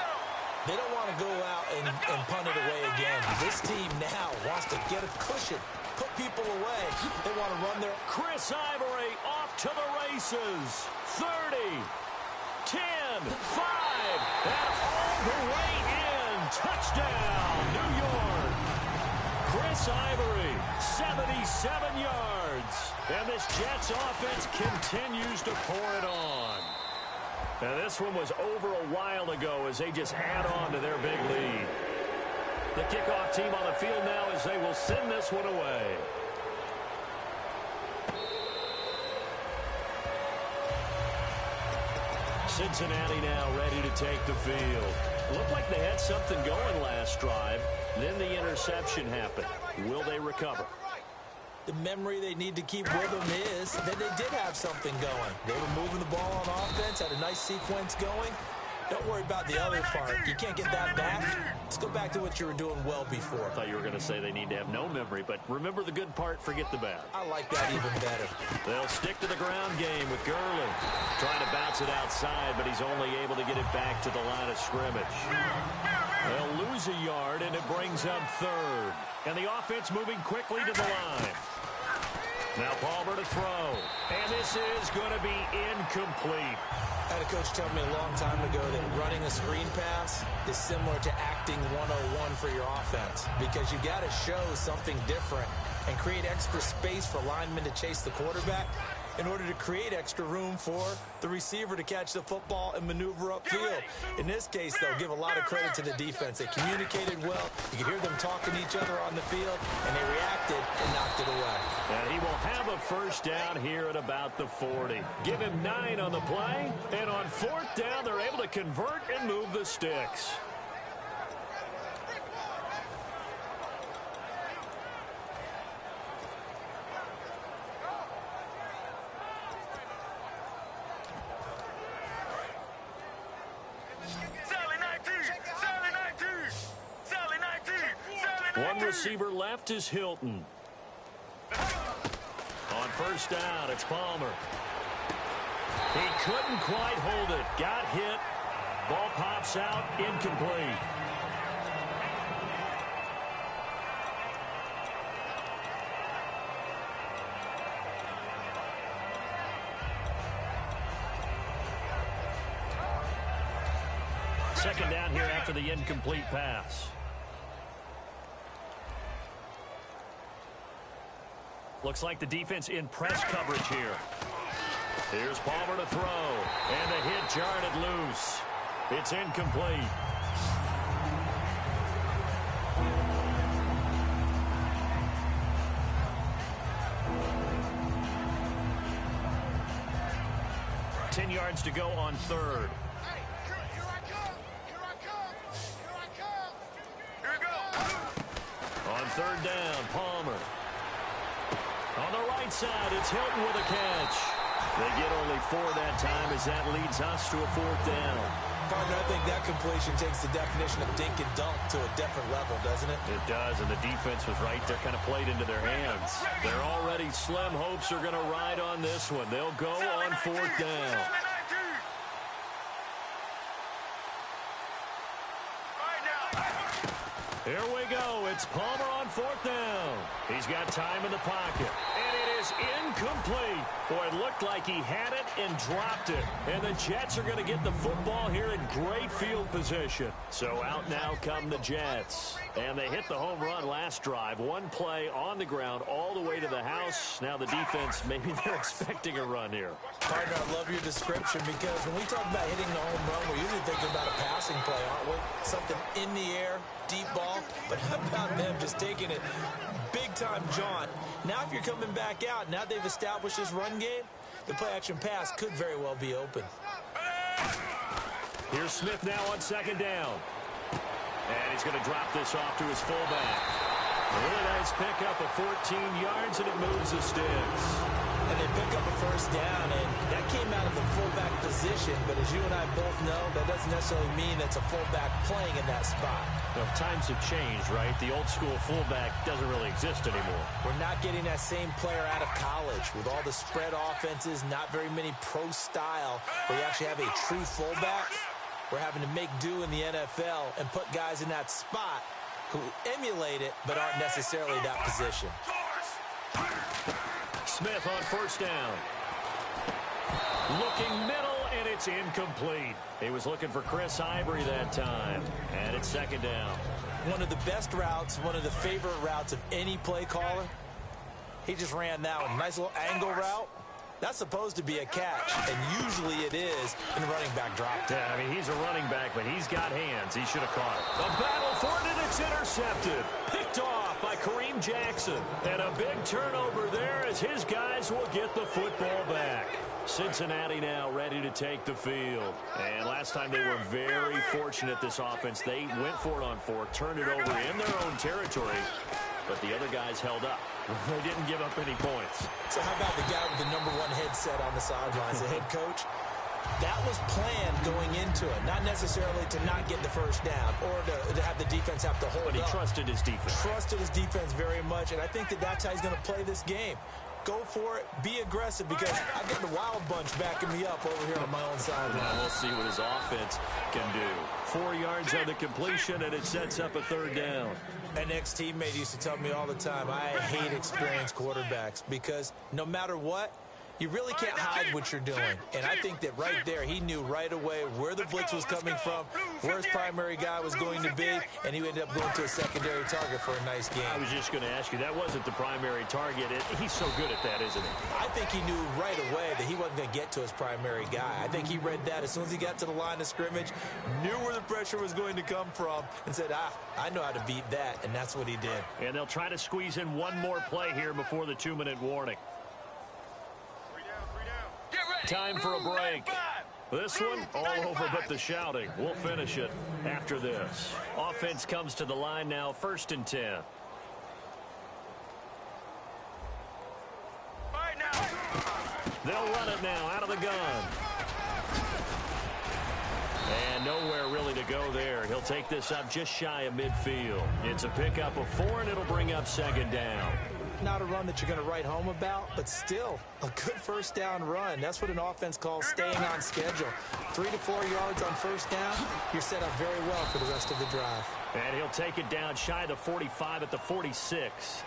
They don't want to go out and punt it away again. This team now wants to get a cushion, put people couple away. They want to run their... Chris Ivory off to the races. 30, 10, 5, and all the way in. Touchdown, New York. Chris Ivory, 77 yards. And this Jets offense continues to pour it on. Now, this one was over a while ago as they just add on to their big lead. The kickoff team on the field now as they will send this one away. Cincinnati now ready to take the field. Looked like they had something going last drive. Then the interception happened. Will they recover? The memory they need to keep with them is that they did have something going. They were moving the ball on offense, had a nice sequence going. Don't worry about the other part. You can't get that back. Let's go back to what you were doing well before. I thought you were going to say they need to have no memory, but remember the good part, forget the bad. I like that even better. They'll stick to the ground game with Gurley. Trying to bounce it outside, but he's only able to get it back to the line of scrimmage. They'll lose a yard, and it brings up third. And the offense moving quickly to the line. Now Palmer to throw. And this is going to be incomplete. I had a coach tell me a long time ago that running a screen pass is similar to acting 101 for your offense, because you got to show something different and create extra space for linemen to chase the quarterback in order to create extra room for the receiver to catch the football and maneuver upfield. In this case, though, give a lot of credit to the defense. They communicated well. You could hear them talking to each other on the field, and they reacted and knocked it away. And he will have a first down here at about the 40. Give him 9 on the play, and on fourth down, they're able to convert and move the sticks. One receiver left is Hilton. On first down, it's Palmer. He couldn't quite hold it. Got hit. Ball pops out, incomplete. Second down here after the incomplete pass. Looks like the defense in press coverage here. Here's Palmer to throw. And the hit jarred it loose. It's incomplete. Ten yards to go on third. On third down, Palmer. On the right side, it's Hilton with a catch. They get only 4 that time as that leads us to a fourth down. Partner, I think that completion takes the definition of dink and dunk to a different level, doesn't it? It does, and the defense was right there, kind of played into their hands. They're already slim hopes are going to ride on this one. They'll go on fourth down. Here we go. It's Palmer on fourth down. He's got time in the pocket. And it is incomplete. Boy, it looked like he had it and dropped it. And the Jets are going to get the football here in great field position. So out now come the Jets. And they hit the home run last drive. One play on the ground all the way to the house. Now the defense, maybe they're expecting a run here. Partner, I love your description, because when we talk about hitting the home run, we're usually thinking about a passing play, aren't we? Something in the air, deep ball. But how about them just taking it big-time jaunt? Now if you're coming back out, now they've established this run game, the play-action pass could very well be open. Here's Smith now on second down. And he's going to drop this off to his fullback. A really nice pickup of 14 yards, and it moves the sticks. And they pick up a first down, and that came out of the fullback position. But as you and I both know, that doesn't necessarily mean it's a fullback playing in that spot. Well, times have changed, right? The old school fullback doesn't really exist anymore. We're not getting that same player out of college with all the spread offenses, not very many pro style, where you actually have a true fullback. We're having to make do in the NFL and put guys in that spot who emulate it but aren't necessarily that position. Smith on first down. Looking middle, and it's incomplete. He was looking for Chris Ivory that time, and it's second down. One of the best routes, one of the favorite routes of any play caller. He just ran that one. Nice little angle route. That's supposed to be a catch, and usually it is in running back drop. Yeah, I mean, he's a running back, but he's got hands. He should have caught it. The battle for it, and it's intercepted. Picked off by Kareem Jackson. And a big turnover there as his guys will get the football back. Cincinnati now ready to take the field. And last time they were very fortunate, this offense. They went for it on fourth, turned it over in their own territory, but the other guys held up. They didn't give up any points. So how about the guy with the number one headset on the sidelines, the head coach? That was planned going into it, not necessarily to not get the first down or to have the defense have to hold up. But he trusted his defense. Trusted his defense very much, and I think that's how he's going to play this game. Go for it. Be aggressive, because I've got the Wild Bunch backing me up over here on my own sideline. Now we'll see what his offense can do. 4 yards on the completion, and it sets up a third down. An ex-teammate used to tell me all the time, I hate experienced quarterbacks, because no matter what, you really can't hide what you're doing. And I think that right there, he knew right away where the blitz was coming from, where his primary guy was going to be, and he ended up going to a secondary target for a nice game. I was just going to ask you, that wasn't the primary target. He's so good at that, isn't he? I think he knew right away that he wasn't going to get to his primary guy. I think he read that as soon as he got to the line of scrimmage, knew where the pressure was going to come from, and said, I know how to beat that, and that's what he did. And they'll try to squeeze in one more play here before the 2-minute warning. Time for a break. This one, all over but the shouting. We'll finish it after this. Offense comes to the line now, 1st and 10. They'll run it now out of the gun. And nowhere really to go there. He'll take this up just shy of midfield. It's a pickup of 4, and it'll bring up second down. Not a run that you're going to write home about, but still a good first down run. That's what an offense calls staying on schedule. 3 to 4 yards on first down, you're set up very well for the rest of the drive. And he'll take it down shy of the 45 at the 46.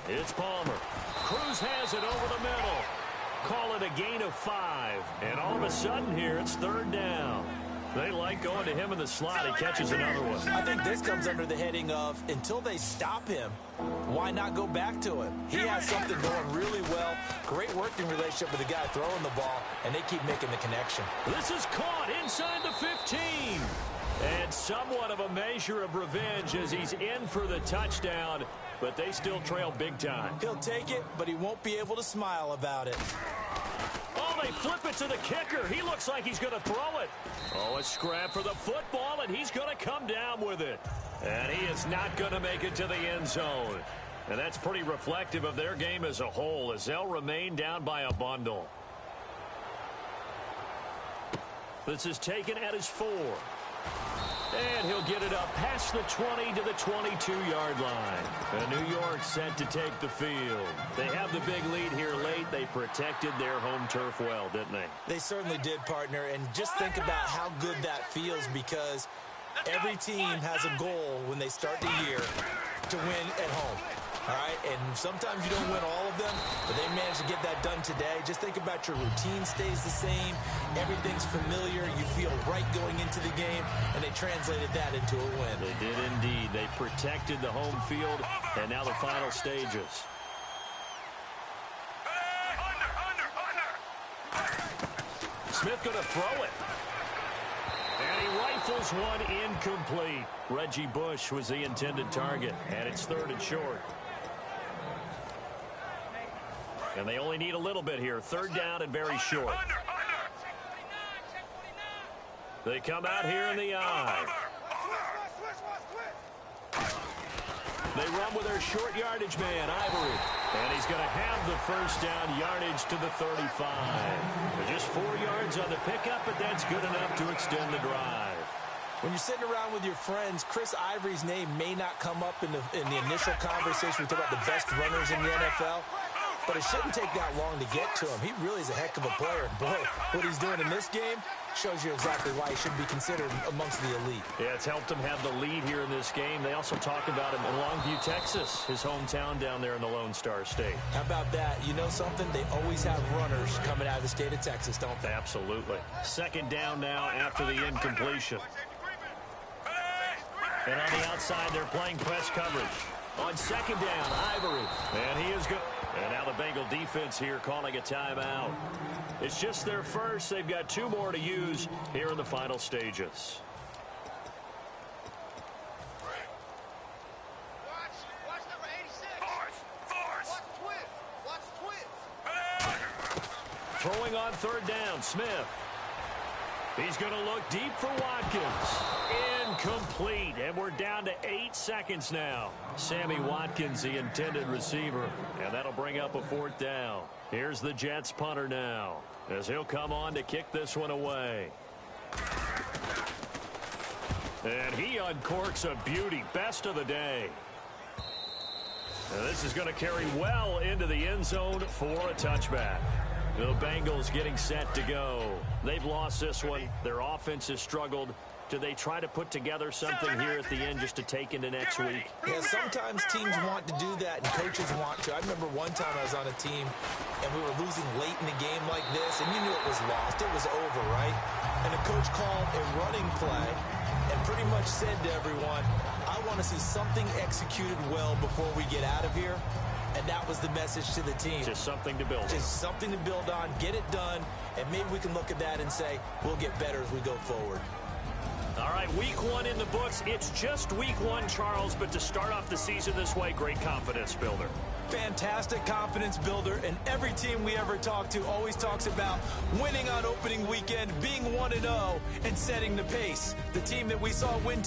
It's Palmer. Cruz has it over the middle. Call it a gain of 5. And all of a sudden here, it's 3rd down. They like going to him in the slot. He catches another one. I think this comes under the heading of, until they stop him, why not go back to him? He has something going really well. Great working relationship with the guy throwing the ball, and they keep making the connection. This is caught inside the 15. And somewhat of a measure of revenge as he's in for the touchdown, but they still trail big time. He'll take it, but he won't be able to smile about it. Oh, they flip it to the kicker. He looks like he's going to throw it. Oh, a scrap for the football, and he's going to come down with it. And he is not going to make it to the end zone. And that's pretty reflective of their game as a whole, as they'll remain down by a bundle. This is taken at his 4. And he'll get it up past the 20 to the 22-yard line. And New York set to take the field. They have the big lead here late. They protected their home turf well, didn't they? They certainly did, partner. And just think about how good that feels, because every team has a goal when they start the year to win at home. All right, and sometimes you don't win all of them, but they managed to get that done today. Just think about your routine stays the same. Everything's familiar. You feel right going into the game, and they translated that into a win. They did indeed. They protected the home field, and now the final stages. Smith going to throw it. And he rifles one incomplete. Reggie Bush was the intended target, and it's 3rd and short. And they only need a little bit here. 3rd down and very short. They come out here in the eye. They run with their short yardage man, Ivory. And he's going to have the first down, yardage to the 35. Just 4 yards on the pickup, but that's good enough to extend the drive. When you're sitting around with your friends, Chris Ivory's name may not come up in the initial conversation. We talk about the best runners in the NFL. but it shouldn't take that long to get to him. He really is a heck of a player. Boy, what he's doing in this game shows you exactly why he should be considered amongst the elite. Yeah, it's helped him have the lead here in this game. They also talk about him in Longview, Texas, his hometown down there in the Lone Star State. How about that? You know something? They always have runners coming out of the state of Texas, don't they? Absolutely. Second down now after the incompletion. And on the outside, they're playing press coverage. On second down, Ivory. And he is good. And now the Bengal defense here calling a timeout. It's just their first. They've got 2 more to use here in the final stages. Watch number 86. Force. Watch twins. Throwing on third down, Smith. He's going to look deep for Watkins. Incomplete, and we're down to 8 seconds now. Sammy Watkins, the intended receiver, and that'll bring up a 4th down. Here's the Jets punter now, as he'll come on to kick this one away. And he uncorks a beauty, best of the day. And this is going to carry well into the end zone for a touchback. The Bengals getting set to go. They've lost this one. Their offense has struggled. Do they try to put together something here at the end just to take into next week? Yeah, sometimes teams want to do that and coaches want to. I remember one time I was on a team and we were losing late in a game like this, and you knew it was lost. It was over, right? And the coach called a running play and pretty much said to everyone, I want to see something executed well before we get out of here. And that was the message to the team. Just something to build on. Just something to build on, get it done, and maybe we can look at that and say, we'll get better as we go forward. All right, week 1 in the books. It's just week 1, Charles, but to start off the season this way, great confidence builder. Fantastic confidence builder, and every team we ever talk to always talks about winning on opening weekend, being 1-0, and setting the pace. The team that we saw win